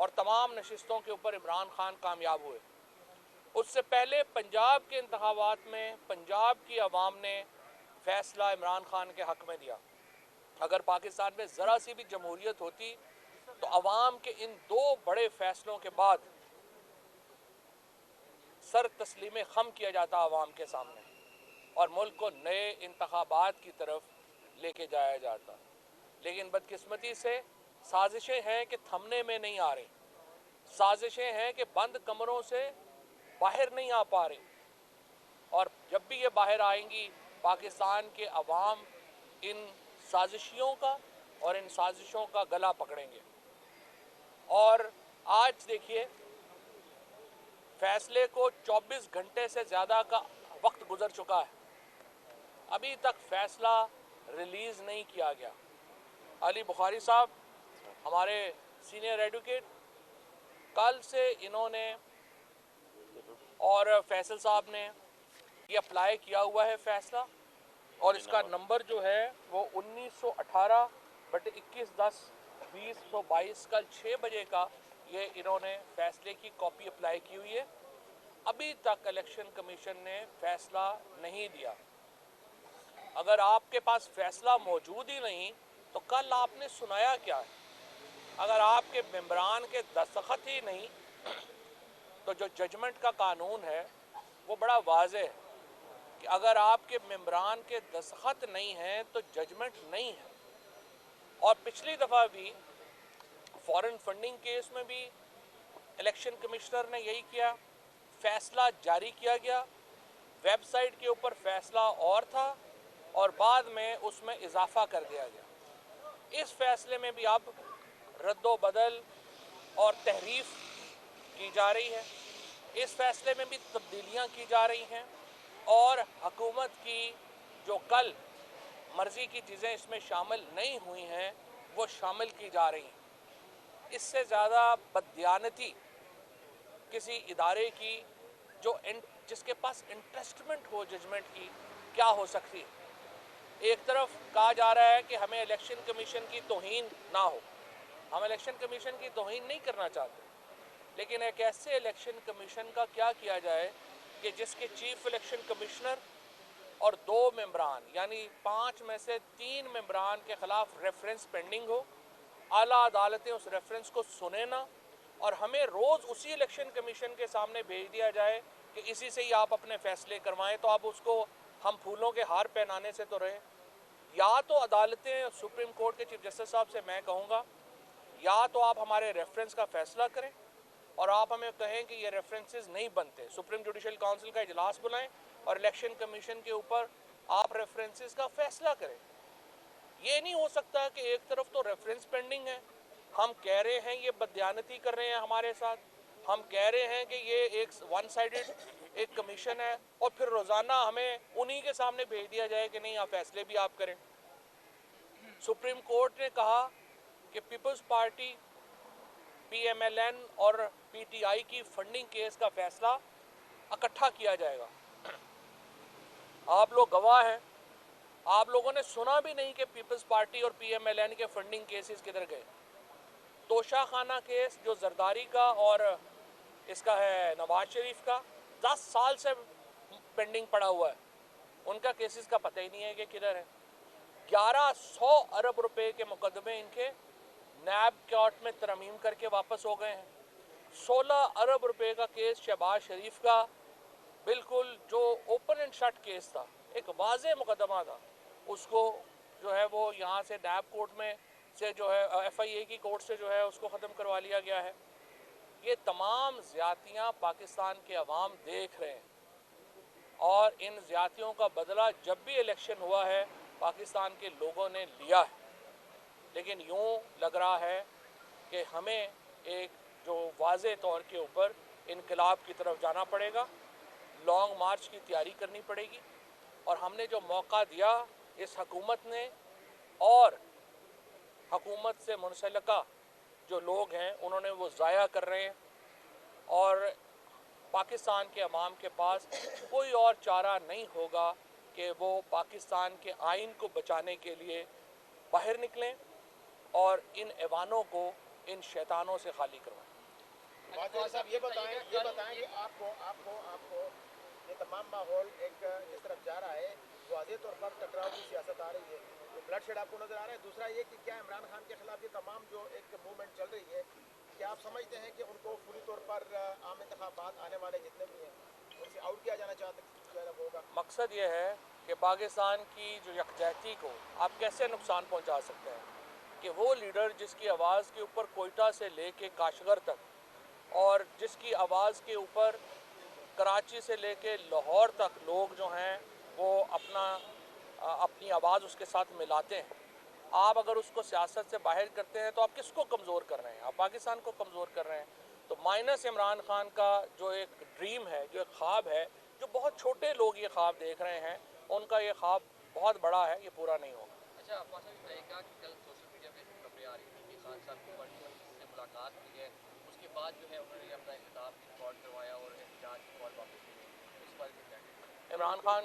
और तमाम नशिस्तों के ऊपर इमरान खान कामयाब हुए। उससे पहले पंजाब के इंतखाबात में पंजाब की आवाम ने फैसला इमरान खान के हक़ में दिया। अगर पाकिस्तान में ज़रा सी भी जमहूरियत होती तो आवाम के इन दो बड़े फैसलों के बाद सर तस्लीम खम किया जाता आवाम के सामने और मुल्क को नए इंतखाबात की तरफ लेके जाया जाता। लेकिन बदकिस्मती से साजिशें हैं कि थमने में नहीं आ रही, साजिशें हैं कि बंद कमरों से बाहर नहीं आ पा रही, और जब भी ये बाहर आएंगी पाकिस्तान के अवाम इन साजिशियों का और इन साजिशों का गला पकड़ेंगे। और आज देखिए, फैसले को 24 घंटे से ज़्यादा का वक्त गुजर चुका है, अभी तक फैसला रिलीज़ नहीं किया गया। अली बुखारी साहब हमारे सीनियर एडवोकेट, कल से इन्होंने और फैसल साहब ने ये अप्लाई किया हुआ है फैसला, और इसका नंबर जो है वो 1918/21/10/2022 कल 6 बजे का ये इन्होंने फैसले की कॉपी अप्लाई की हुई है। अभी तक इलेक्शन कमीशन ने फैसला नहीं दिया। अगर आपके पास फैसला मौजूद ही नहीं तो कल आपने सुनाया क्या है? अगर आपके मेंबरान के दस्तखत ही नहीं तो जो जजमेंट का कानून है वो बड़ा वाज़ेह है कि अगर आपके मेंबरान के दस्तखत नहीं हैं तो जजमेंट नहीं है। और पिछली दफ़ा भी फॉरेन फंडिंग केस में भी इलेक्शन कमिश्नर ने यही किया, फैसला जारी किया गया, वेबसाइट के ऊपर फैसला और था और बाद में उसमें इजाफा कर दिया गया। इस फैसले में भी अब रद्दो बदल और तहरीफ की जा रही है, इस फैसले में भी तब्दीलियां की जा रही हैं और हुकूमत की जो कल मर्जी की चीज़ें इसमें शामिल नहीं हुई हैं वो शामिल की जा रही हैं। इससे ज़्यादा बददियानती किसी इदारे की जिसके पास इंटरेस्टमेंट हो जजमेंट की क्या हो सकती है। एक तरफ कहा जा रहा है कि हमें इलेक्शन कमीशन की तौहीन ना हो, हम इलेक्शन कमीशन की तौहीन नहीं करना चाहते, लेकिन एक ऐसे इलेक्शन कमीशन का क्या किया जाए कि जिसके चीफ इलेक्शन कमिश्नर और 2 मेंबरान यानी 5 में से 3 मेंबरान के खिलाफ रेफरेंस पेंडिंग हो, आला अदालतें उस रेफरेंस को सुने ना और हमें रोज़ उसी इलेक्शन कमीशन के सामने भेज दिया जाए कि इसी से ही आप अपने फैसले करवाएं, तो अब उसको हम फूलों के हार पहनाने से तो रहे। या तो अदालतें, सुप्रीम कोर्ट के चीफ जस्टिस साहब से मैं कहूँगा, या तो आप हमारे रेफरेंस का फैसला करें और आप हमें कहें कि ये रेफरेंसेस नहीं बनते, सुप्रीम जुडिशल काउंसिल का इजलास बुलाएं और इलेक्शन कमीशन के ऊपर आप रेफरेंसेस का फैसला करें। ये नहीं हो सकता कि एक तरफ तो रेफरेंस पेंडिंग है, हम कह रहे हैं ये बदयानती कर रहे हैं हमारे साथ, हम कह रहे हैं कि ये एक वन साइडेड एक कमीशन है, और फिर रोज़ाना हमें उन्हीं के सामने भेज दिया जाए कि नहीं आप फैसले भी आप करें। सुप्रीम कोर्ट ने कहा कि पीपल्स पार्टी, PMLN और PTI की फंडिंग केस का फैसला इकट्ठा किया जाएगा। आप लोग गवाह हैं, आप लोगों ने सुना भी नहीं कि पीपल्स पार्टी और PMLN के फंडिंग केसेस किधर गए। तोशा खाना केस जो जरदारी का और इसका है नवाज शरीफ का, 10 साल से पेंडिंग पड़ा हुआ है, उनका केसेस का पता ही नहीं है कि किधर है। 1100 अरब रुपए के मुकदमे इनके नैब कोर्ट में तरमीम करके वापस हो गए हैं। 16 अरब रुपए का केस शहबाज शरीफ का, बिल्कुल जो ओपन एंड शट केस था, एक वाज़े मुकदमा था, उसको जो है वो यहाँ से नैब कोर्ट में से जो है FIA की कोर्ट से जो है उसको ख़त्म करवा लिया गया है। ये तमाम ज़्यादतियाँ पाकिस्तान के अवाम देख रहे हैं और इन ज़्यादतियों का बदला जब भी इलेक्शन हुआ है पाकिस्तान के लोगों ने लिया है। लेकिन यूँ लग रहा है कि हमें एक जो वाज़े तौर के ऊपर इनकलाब की तरफ जाना पड़ेगा, लॉन्ग मार्च की तैयारी करनी पड़ेगी, और हमने जो मौका दिया इस हकूमत ने और हकूमत से मुंसलिका जो लोग हैं उन्होंने वो ज़ाया कर रहे हैं, और पाकिस्तान के अवाम के पास कोई और चारा नहीं होगा कि वो पाकिस्तान के आइन को बचाने के लिए बाहर निकलें और इन ऐवानों को इन शैतानों से खाली करवाएं। साहब ये बताएं कि आपको आपको आपको ये तमाम माहौल एक जिस तरफ जा रहा है, वाज़ेह तौर पर टकराव की सियासत आ रही है, तो ब्लड शेड आपको नजर आ रहा है। दूसरा ये कि क्या इमरान खान के खिलाफ ये तमाम जो एक मूवमेंट चल रही है, क्या आप समझते हैं कि उनको पूरी तौर पर आम इंतखाबात आने वाले जितने भी हैं उनसे आउट किया जाना चाहते होगा? मकसद ये है कि पाकिस्तान की जो यकजहती को आप कैसे नुकसान पहुंचा सकते हैं, कि वो लीडर जिसकी आवाज़ के ऊपर कोयटा से लेके काशगर तक और जिसकी आवाज़ के ऊपर कराची से लेके लाहौर तक लोग जो हैं वो अपनी आवाज़ उसके साथ मिलाते हैं, आप अगर उसको सियासत से बाहर करते हैं तो आप किसको कमज़ोर कर रहे हैं? आप पाकिस्तान को कमज़ोर कर रहे हैं। तो माइनस इमरान खान का जो एक ड्रीम है, जो एक ख्वाब है, जो बहुत छोटे लोग ये ख्वाब देख रहे हैं, उनका ये ख्वाब बहुत बड़ा है, ये पूरा नहीं होगा। अच्छा, आपका बताइएगा कि कल सोशल मीडिया पे खबरें आ रही थी कि खान साहब की वर्चुअल से मुलाकात हुई है, उसके बाद जो है उन्होंने अपना खिताब भी रिकॉर्ड करवाया और एहतजाज की कॉल वापस ली है। उस बारे में क्या कहेंगे? इमरान खान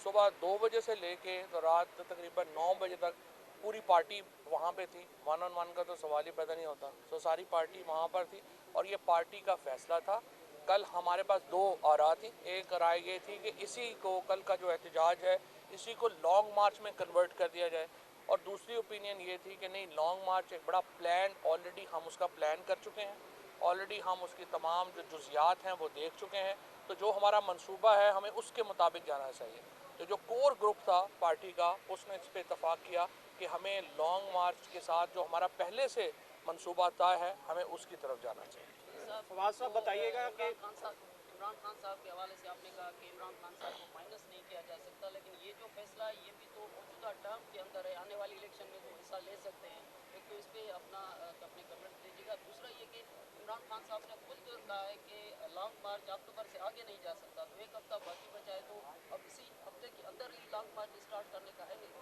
सुबह 2 बजे से लेके तो रात तकरीबन 9 बजे तक पूरी पार्टी वहाँ पे थी। 1 on 1 का तो सवाल ही पैदा नहीं होता। सो सारी पार्टी वहाँ पर थी और ये पार्टी का फैसला था। कल हमारे पास 2 आरा थी। एक राय ये थी कि इसी को कल का जो एहतजाज है इसी को लॉन्ग मार्च में कन्वर्ट कर दिया जाए, और दूसरी ओपिनियन ये थी कि नहीं, लॉन्ग मार्च एक बड़ा प्लान, ऑलरेडी हम उसका प्लान कर चुके हैं, ऑलरेडी हम उसकी तमाम जो जुजियात हैं वो देख चुके हैं, तो जो हमारा मंसूबा है हमें उसके मुताबिक जाना चाहिए। तो जो कोर ग्रुप था पार्टी का उसने इस पर इतफाक़ किया कि हमें लॉन्ग मार्च के साथ जो हमारा पहले से मंसूबा तय है हमें उसकी तरफ जाना चाहिए। फवाद साहब बताइएगा कि इमरान खान साहब के हवाले से आपने कहा कि इमरान खान साहब को माइनस नहीं किया जा सकता, लेकिन ये जो फैसला है ये भी तो मौजूदा टर्म के अंदर है, आने वाली इलेक्शन में तो हिस्सा ले सकते हैं। एक तो इस पर अपने कमेंट दीजिएगा। दूसरा ये कि इमरान खान साहब ने खुद कहा है कि लॉन्ग मार्च अक्टूबर से आगे नहीं जा सकता, तो एक हफ्ता बाकी बचा है, तो अब इसी हफ्ते के अंदर ही लॉन्ग मार्च स्टार्ट करने का है नहीं?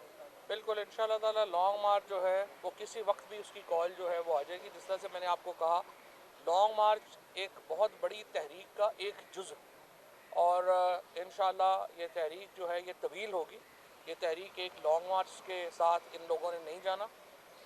बिल्कुल, इंशाअल्लाह ताला लॉन्ग मार्च जो है वो किसी वक्त भी उसकी कॉल जो है वो आ जाएगी। जिस तरह से मैंने आपको कहा, लॉन्ग मार्च एक बहुत बड़ी तहरीक का एक जुज़, और इंशाअल्लाह ये तहरीक जो है ये तवील होगी। ये तहरीक एक लॉन्ग मार्च के साथ इन लोगों ने नहीं जाना।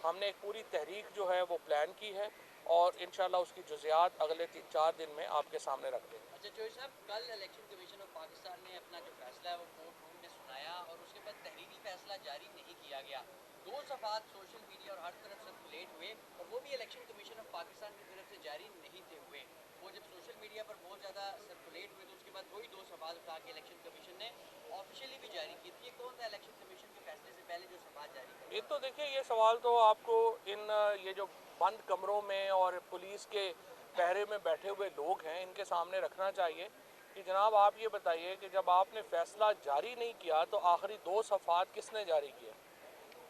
हमने एक पूरी तहरीक जो है वो प्लान की है और इंशाअल्लाह उसकी जुज़ियात अगले 3-4 दिन में आपके सामने रख देंगे। अच्छा जोशी साहब, कल इलेक्शन कमीशन ऑफ पाकिस्तान ने अपना जो फैसला है वो कोर्ट रूम में सुनाया और उसके बाद तहरीरी फैसला जारी नहीं किया गया। 2 सफ़ात सोशल मीडिया और हर तरफ सर्कुलेट हुए और वो भी इलेक्शन कमीशन ऑफ पाकिस्तान की तरफ से जारी नहीं थे हुए। वो जब सोशल मीडिया पर बहुत ज़्यादा सर्कुलेट हुए तो उसके बाद वही 2 सफ़ात उठा के इलेक्शन कमीशन ने ऑफिशियली भी जारी की थी। ये कौन था इलेक्शन कमीशन के फैसले से पहले जो सफ़ात जारी की? एक तो देखिए, ये सवाल तो आपको इन ये जो बंद कमरों में और पुलिस के पहरे में बैठे हुए लोग हैं इनके सामने रखना चाहिए कि जनाब आप ये बताइए कि जब आपने फैसला जारी नहीं किया तो आखिरी 2 सफ़ात किसने जारी किया,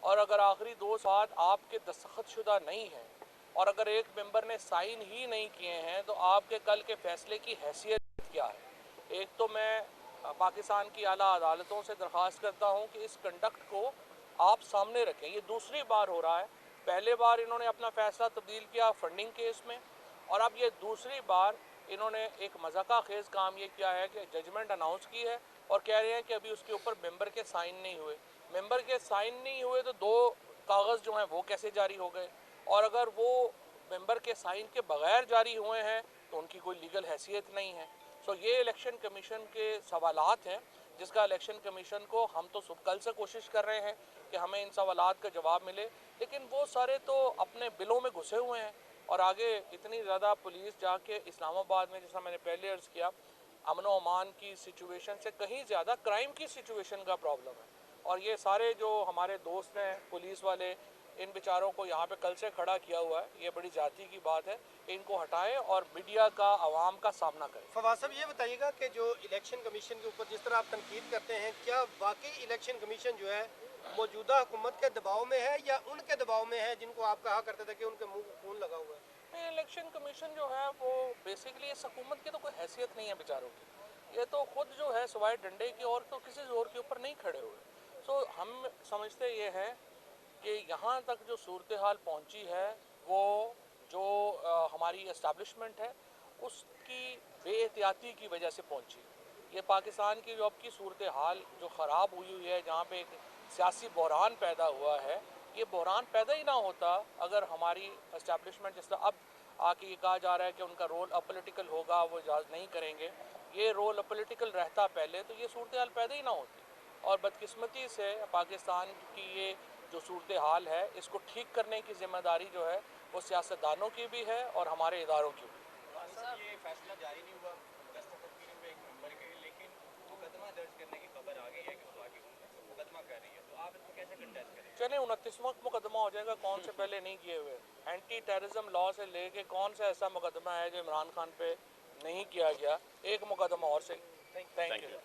और अगर आखिरी 2 सफ़ात आपके दस्तखतशुदा नहीं हैं और अगर एक मेंबर ने साइन ही नहीं किए हैं तो आपके कल के फैसले की हैसियत क्या है? एक तो मैं पाकिस्तान की आला अदालतों से दरख्वास्त करता हूँ कि इस कंडक्ट को आप सामने रखें। ये दूसरी बार हो रहा है। पहले बार इन्होंने अपना फैसला तब्दील किया फंडिंग केस में, और अब ये दूसरी बार इन्होंने एक मज़ाक़ा खेज़ काम ये किया है कि जजमेंट अनाउंस की है और कह रहे हैं कि अभी उसके ऊपर मेंबर के साइन नहीं हुए। मेंबर के साइन नहीं हुए तो 2 कागज़ जो हैं वो कैसे जारी हो गए, और अगर वो मेंबर के साइन के बगैर जारी हुए हैं तो उनकी कोई लीगल हैसियत नहीं है। सो ये इलेक्शन कमीशन के सवालात हैं जिसका इलेक्शन कमीशन को हम तो कल से कोशिश कर रहे हैं कि हमें इन सवालात का जवाब मिले, लेकिन वो सारे तो अपने बिलों में घुसे हुए हैं और आगे इतनी ज़्यादा पुलिस जाके इस्लामाबाद में, जैसा मैंने पहले अर्ज़ किया, अमन व अमान की सिचुएशन से कहीं ज़्यादा क्राइम की सिचुएशन का प्रॉब्लम है। और ये सारे जो हमारे दोस्त हैं पुलिस वाले, इन बेचारों को यहाँ पे कल से खड़ा किया हुआ है, ये बड़ी जाती की बात है। इनको हटाएं और मीडिया का आवाम का सामना करें। फवाद साहब ये बताइएगा कि जो इलेक्शन कमीशन के ऊपर जिस तरह आप तनकीद करते हैं, क्या वाकई इलेक्शन कमीशन जो है मौजूदा हुकूमत के दबाव में है या उनके दबाव में है जिनको आप कहा करते थे कि उनके मुंह को खून लगा हुआ है? इलेक्शन कमीशन जो है वो बेसिकली इस हुकूमत की तो कोई हैसियत नहीं है बेचारों की। ये तो खुद जो है सवाए डंडे की और तो किसी जोर के ऊपर नहीं खड़े हुए। सो हम समझते ये हैं कि यहाँ तक जो सूरत हाल पहुँची है वो जो हमारी इस्टेब्लिशमेंट है उसकी बेएहतियाती की वजह से पहुँची। ये पाकिस्तान की जो अब की सूरत हाल जो ख़राब हुई है, जहाँ पे एक सियासी बहरान पैदा हुआ है, ये बहरान पैदा ही ना होता अगर हमारी इस्टेब्लिशमेंट, जिस तरह अब आके ये कहा जा रहा है कि उनका रोल अपॉलिटिकल होगा, वो इजाज़त नहीं करेंगे, ये रोल अपॉलिटिकल रहता पहले तो ये सूरत हाल पैदा ही ना होती। और बदकिस्मती से पाकिस्तान की ये जो सूरत हाल है, इसको ठीक करने की जिम्मेदारी जो है वो सियासतदानों की भी है और हमारे इदारों की भी। ये फैसला जारी नहीं हुआ 10 तफसील में 1 नंबर के, लेकिन मुकदमा दर्ज करने की खबर आ गई है कि पाकिस्तान मुकदमा कर रही है, तो आप इसको कैसे कंटेस्ट करेंगे? चले 29वां मुकदमा हो जाएगा, कौन से पहले नहीं किए हुए। एंटी टेररिज्म लॉ से लेके कौन सा ऐसा मुकदमा है जो इमरान खान पे नहीं किया गया, एक मुकदमा और सही। Thank you.